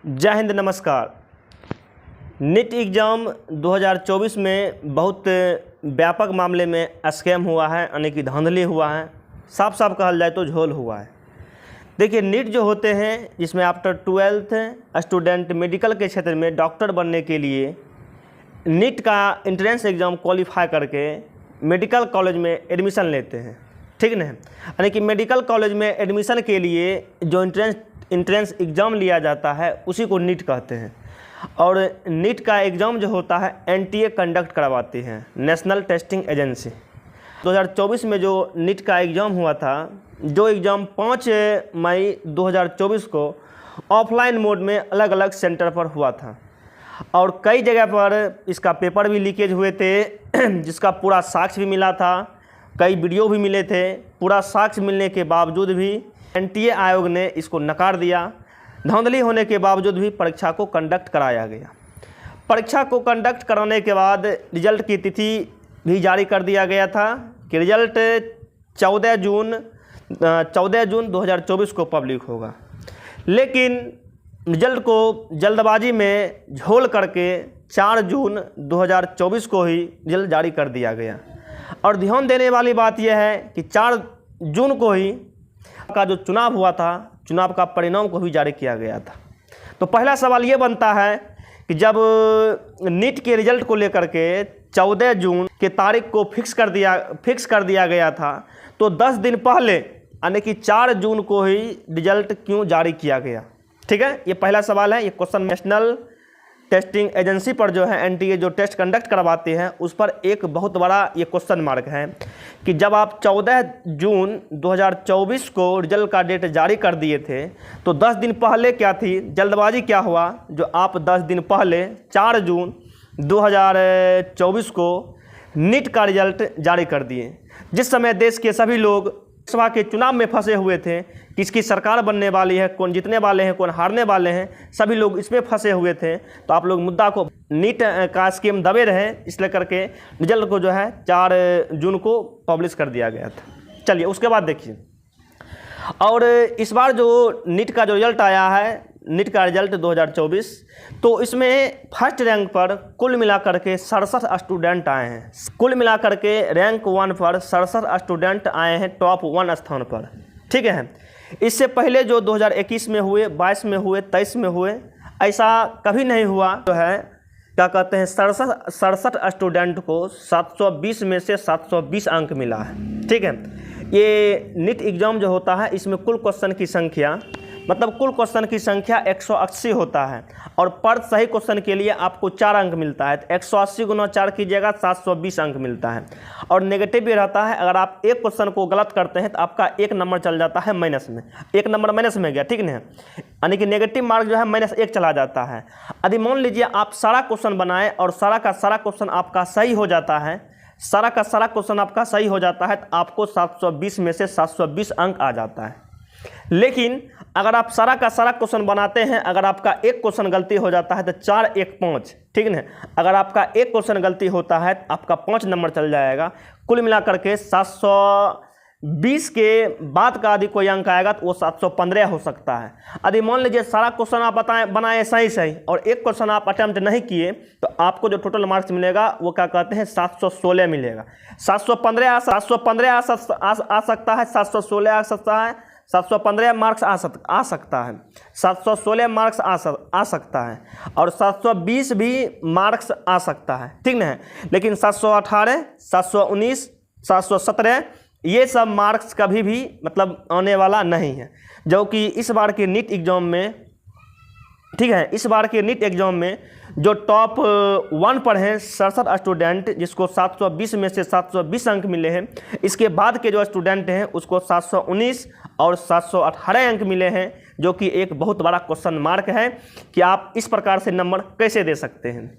जय हिंद, नमस्कार। NEET exam 2024 में बहुत व्यापक मामले में स्कैम हुआ है, यानी कि धांधली हुआ है। साफ साफ कहल जाए तो झोल हुआ है। देखिए, नीट जो होते हैं जिसमें आफ्टर 12th स्टूडेंट मेडिकल के क्षेत्र में डॉक्टर बनने के लिए नीट का एंट्रेंस एग्ज़ाम क्वालिफाई करके मेडिकल कॉलेज में एडमिशन लेते हैं, ठीक ना। यानी कि मेडिकल कॉलेज में एडमिशन के लिए जो एंट्रेंस एग्ज़ाम लिया जाता है उसी को नीट कहते हैं। और नीट का एग्ज़ाम जो होता है एनटीए कंडक्ट करवाती है, नेशनल टेस्टिंग एजेंसी। 2024 में जो नीट का एग्ज़ाम हुआ था, जो एग्ज़ाम 5 मई 2024 को ऑफलाइन मोड में अलग अलग सेंटर पर हुआ था और कई जगह पर इसका पेपर भी लीकेज हुए थे, जिसका पूरा साक्ष्य भी मिला था, कई वीडियो भी मिले थे। पूरा साक्ष्य मिलने के बावजूद भी एनटीए आयोग ने इसको नकार दिया। धांधली होने के बावजूद भी परीक्षा को कंडक्ट कराया गया। परीक्षा को कंडक्ट कराने के बाद रिजल्ट की तिथि भी जारी कर दिया गया था कि रिजल्ट 14 जून 2024 को पब्लिक होगा। लेकिन रिजल्ट को जल्दबाजी में झोल करके 4 जून 2024 को ही रिजल्ट जारी कर दिया गया। और ध्यान देने वाली बात यह है कि 4 जून को ही का जो चुनाव हुआ था, चुनाव का परिणाम को भी जारी किया गया था। तो पहला सवाल ये बनता है कि जब नीट के रिजल्ट को लेकर के 14 जून के तारीख को फिक्स कर दिया गया था, तो 10 दिन पहले यानी कि 4 जून को ही रिजल्ट क्यों जारी किया गया? ठीक है, ये पहला सवाल है। ये क्वेश्चन नेशनल टेस्टिंग एजेंसी पर जो है एनटीए जो टेस्ट कंडक्ट करवाते हैं उस पर एक बहुत बड़ा ये क्वेश्चन मार्क है कि जब आप 14 जून 2024 को रिजल्ट का डेट जारी कर दिए थे, तो 10 दिन पहले क्या थी, जल्दबाजी क्या हुआ जो आप 10 दिन पहले 4 जून 2024 को नीट का रिजल्ट जारी कर दिए। जिस समय देश के सभी लोग सभा के चुनाव में फंसे हुए थे, किसकी सरकार बनने वाली है, कौन जीतने वाले हैं, कौन हारने वाले हैं, सभी लोग इसमें फंसे हुए थे। तो आप लोग मुद्दा को नीट का स्कीम दबे रहे, इसलिए करके रिजल्ट को जो है 4 जून को पब्लिश कर दिया गया था। चलिए उसके बाद देखिए, और इस बार जो नीट का जो रिजल्ट आया है, नीट का रिजल्ट 2024, तो इसमें फर्स्ट रैंक पर कुल मिलाकर के 67 स्टूडेंट आए हैं। कुल मिलाकर के रैंक 1 पर 67 स्टूडेंट आए हैं टॉप 1 स्थान पर, ठीक है। इससे पहले जो 2021 में हुए, 22 में हुए, 23 में हुए, ऐसा कभी नहीं हुआ। जो है क्या कहते हैं, 67 स्टूडेंट को 720 में से 720 अंक मिला है, ठीक है। ये नीट एग्ज़ाम जो होता है इसमें कुल क्वेश्चन की संख्या, मतलब कुल क्वेश्चन की संख्या 180 होता है और पर सही क्वेश्चन के लिए आपको 4 अंक मिलता है। तो 180 गुना 4 कीजिएगा, 720 अंक मिलता है। और नेगेटिव भी रहता है, अगर आप एक क्वेश्चन को गलत करते हैं तो आपका 1 नंबर चल जाता है माइनस में, 1 नंबर माइनस में गया, ठीक ना। यानी कि नेगेटिव मार्क जो है -1 चला जाता है। यदि मान लीजिए आप सारा क्वेश्चन बनाए और सारा का सारा क्वेश्चन आपका सही हो जाता है, सारा का सारा क्वेश्चन आपका सही हो जाता है, तो आपको 720 में से 720 अंक आ जाता है। लेकिन अगर आप सारा का सारा क्वेश्चन बनाते हैं, अगर आपका एक क्वेश्चन गलती हो जाता है तो 4 1 5, ठीक ना। अगर आपका एक क्वेश्चन गलती होता है तो आपका 5 नंबर चल जाएगा। कुल मिलाकर के 720 के बाद का यदि कोई अंक आएगा तो वो 715 हो सकता है। यदि मान लीजिए सारा क्वेश्चन आप बनाए सही और एक क्वेश्चन आप अटेम्प्ट नहीं किए, तो आपको जो टोटल मार्क्स मिलेगा वो क्या कहते हैं, 716 मिलेगा। 715 आ सकता है, 716 आ सकता है, 715 मार्क्स आ सकता है, 716 मार्क्स आ सकता है और 720 भी मार्क्स आ सकता है, ठीक ना। लेकिन 718, 719, 717 ये सब मार्क्स कभी भी मतलब आने वाला नहीं है। जो कि इस बार के नीट एग्ज़ाम में, ठीक है, इस बार के नीट एग्ज़ाम में जो टॉप 1 पर हैं 67 स्टूडेंट, जिसको 720 में से 720 अंक मिले हैं, इसके बाद के जो स्टूडेंट हैं उसको 719 और 718 अंक मिले हैं, जो कि एक बहुत बड़ा क्वेश्चन मार्क है कि आप इस प्रकार से नंबर कैसे दे सकते हैं।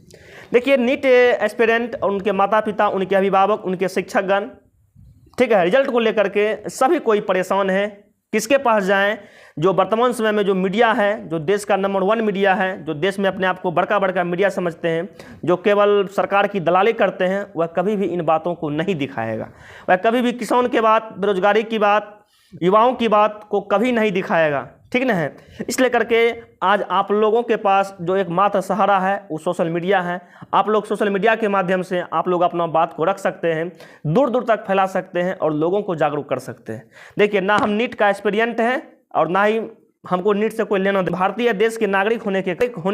देखिए, नीट एस्पिरेंट और उनके माता पिता, उनके अभिभावक, उनके शिक्षकगण, ठीक है, रिजल्ट को लेकर के सभी कोई परेशान है। किसके पास जाएं? जो वर्तमान समय में जो मीडिया है, जो देश का नंबर 1 मीडिया है, जो देश में अपने आप को बड़का मीडिया समझते हैं, जो केवल सरकार की दलाली करते हैं, वह कभी भी इन बातों को नहीं दिखाएगा। वह कभी भी किसान की बात, बेरोजगारी की बात, युवाओं की बात को कभी नहीं दिखाएगा। ठीक ना है। इसलिए करके आज आप लोगों के पास जो एक मात्र सहारा है वो सोशल मीडिया है। आप लोग सोशल मीडिया के माध्यम से आप लोग अपना बात को रख सकते हैं, दूर दूर तक फैला सकते हैं और लोगों को जागरूक कर सकते हैं। देखिए, ना हम नीट का एस्पिरिएंट हैं और ना ही हमको नीट से कोई लेना। भारतीय देश के नागरिक होने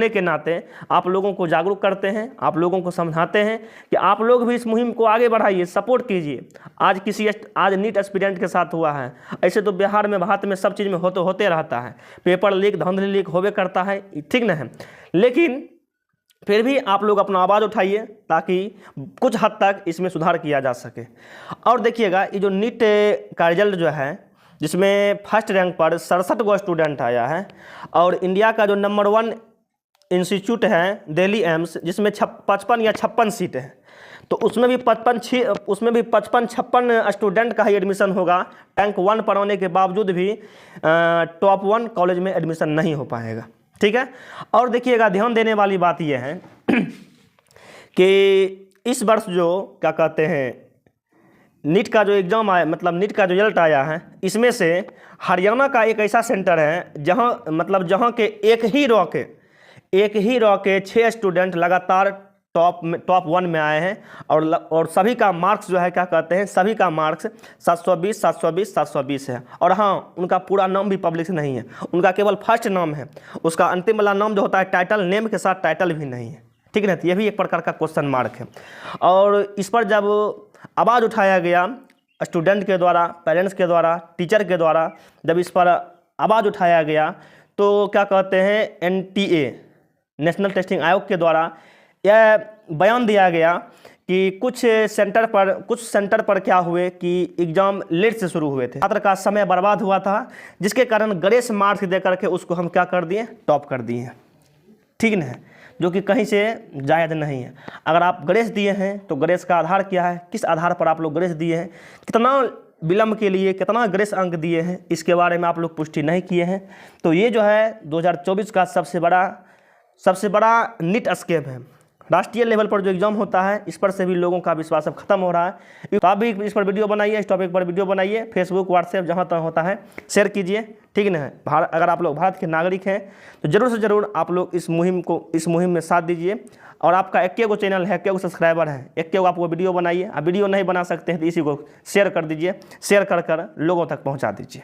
के नाते आप लोगों को जागरूक करते हैं, आप लोगों को समझाते हैं कि आप लोग भी इस मुहिम को आगे बढ़ाइए, सपोर्ट कीजिए। आज नीट एस्पिरेंट के साथ हुआ है, ऐसे तो बिहार में भारत में सब चीज़ में होते रहता है, पेपर लीक धांधली लीक होवे करता है, ठीक ना है। लेकिन फिर भी आप लोग अपना आवाज़ उठाइए ताकि कुछ हद तक इसमें सुधार किया जा सके। और देखिएगा, ये जो नीट का रिजल्ट जो है जिसमें फर्स्ट रैंक पर 67 गो स्टूडेंट आया है और इंडिया का जो नंबर 1 इंस्टीट्यूट है दिल्ली एम्स, जिसमें 55 या 56 सीट है, तो उसमें भी 55-56 स्टूडेंट का ही एडमिशन होगा। रैंक 1 पर होने के बावजूद भी टॉप 1 कॉलेज में एडमिशन नहीं हो पाएगा, ठीक है। और देखिएगा, ध्यान देने वाली बात यह है कि इस वर्ष जो क्या कहते हैं नीट का जो एग्ज़ाम आया, मतलब नीट का जो रिजल्ट आया है, इसमें से हरियाणा का एक ऐसा सेंटर है जहां के एक ही रॉ के 6 स्टूडेंट लगातार टॉप 1 में आए हैं और सभी का मार्क्स जो है क्या कहते हैं, सभी का मार्क्स 720 है। और हाँ, उनका पूरा नाम भी पब्लिक नहीं है, उनका केवल फर्स्ट नाम है, उसका अंतिम वाला नाम जो होता है टाइटल नेम के साथ टाइटल भी नहीं है, ठीक है ना। तो ये भी एक प्रकार का क्वेश्चन मार्क है। और इस पर जब आवाज़ उठाया गया स्टूडेंट के द्वारा, पेरेंट्स के द्वारा, टीचर के द्वारा, जब इस पर आवाज़ उठाया गया तो क्या कहते हैं NTA नेशनल टेस्टिंग आयोग के द्वारा यह बयान दिया गया कि कुछ सेंटर पर क्या हुए कि एग्ज़ाम लेट से शुरू हुए थे, छात्र का समय बर्बाद हुआ था, जिसके कारण ग्रेस मार्क्स दे करके उसको हम क्या कर दिए, टॉप कर दिए, ठीक ना है, जो कि कहीं से जायज़ नहीं है। अगर आप ग्रेस दिए हैं तो ग्रेस का आधार क्या है, किस आधार पर आप लोग ग्रेस दिए हैं, कितना विलम्ब के लिए कितना ग्रेस अंक दिए हैं, इसके बारे में आप लोग पुष्टि नहीं किए हैं। तो ये जो है 2024 का सबसे बड़ा नीट स्कैम है। राष्ट्रीय लेवल पर जो एग्जाम होता है, इस पर से भी लोगों का विश्वास अब खत्म हो रहा है। तो आप भी इस पर वीडियो बनाइए, इस टॉपिक पर वीडियो बनाइए, फेसबुक, व्हाट्सएप जहाँ तक होता है शेयर कीजिए, ठीक ना है। अगर आप लोग भारत के नागरिक हैं तो ज़रूर से ज़रूर आप लोग इस मुहिम में साथ दीजिए। और आपका 21 चैनल है, 21 सब्सक्राइबर है, 21 आप वो वीडियो बनाइए। आप वीडियो नहीं बना सकते हैं तो इसी को शेयर कर दीजिए, शेयर कर लोगों तक पहुँचा दीजिए।